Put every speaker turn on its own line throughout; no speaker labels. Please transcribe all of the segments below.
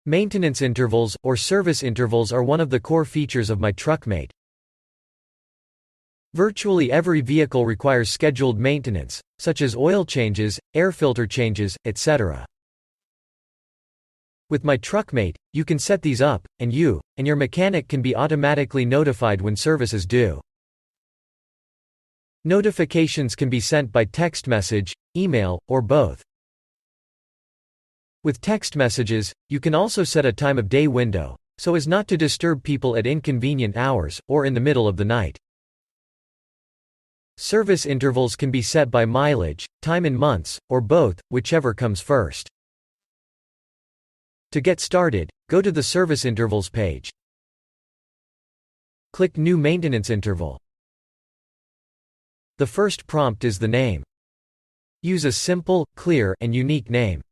Maintenance intervals, or service intervals, are one of the core features of MyTruckMate. Virtually every vehicle requires scheduled maintenance, such as oil changes, air filter changes, etc. With MyTruckMate, you can set these up, and you and your mechanic can be automatically notified when service is due. Notifications can be sent by text message, email, or both. With text messages, you can also set a time of day window, so as not to disturb people at inconvenient hours, or in the middle of the night. Service intervals can be set by mileage, time in months, or both, whichever comes first. To get started, go to the Service Intervals page. Click New Maintenance Interval. The first prompt is the name. Use a simple, clear, and unique name.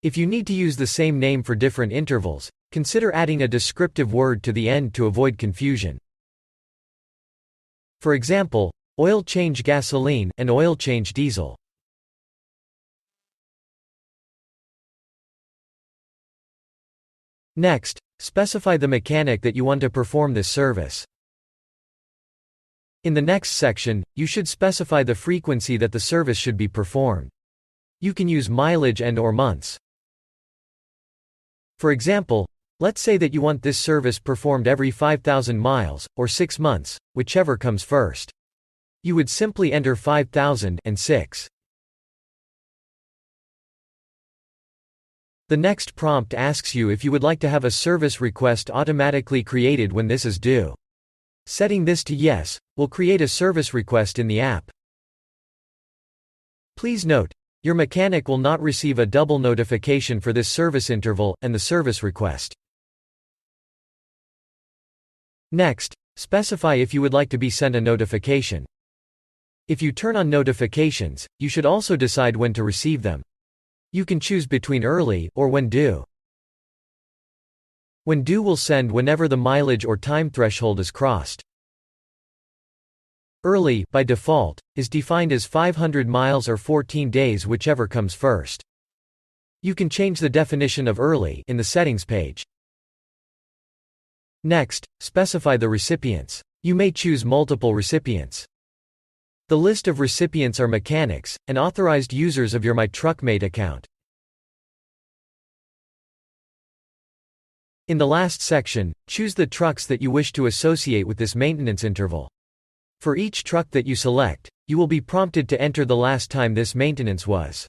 If you need to use the same name for different intervals, consider adding a descriptive word to the end to avoid confusion. For example, oil change gasoline and oil change diesel. Next, specify the mechanic that you want to perform this service. In the next section, you should specify the frequency that the service should be performed. You can use mileage and/or months. For example, let's say that you want this service performed every 5,000 miles, or 6 months, whichever comes first. You would simply enter 5,000 and 6. The next prompt asks you if you would like to have a service request automatically created when this is due. Setting this to yes will create a service request in the app. Please note, your mechanic will not receive a double notification for this service interval and the service request. Next, specify if you would like to be sent a notification. If you turn on notifications, you should also decide when to receive them. You can choose between early or when due. When due will send whenever the mileage or time threshold is crossed. Early, by default, is defined as 500 miles or 14 days, whichever comes first. You can change the definition of early in the settings page. Next, specify the recipients. You may choose multiple recipients. The list of recipients are mechanics and authorized users of your MyTruckMate account. In the last section, choose the trucks that you wish to associate with this maintenance interval. For each truck that you select, you will be prompted to enter the last time this maintenance was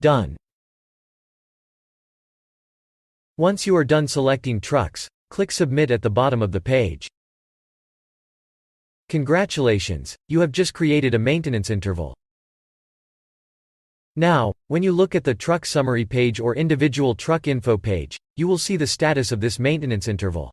done. Once you are done selecting trucks, click Submit at the bottom of the page. Congratulations, you have just created a maintenance interval. Now, when you look at the truck summary page or individual truck info page, you will see the status of this maintenance interval.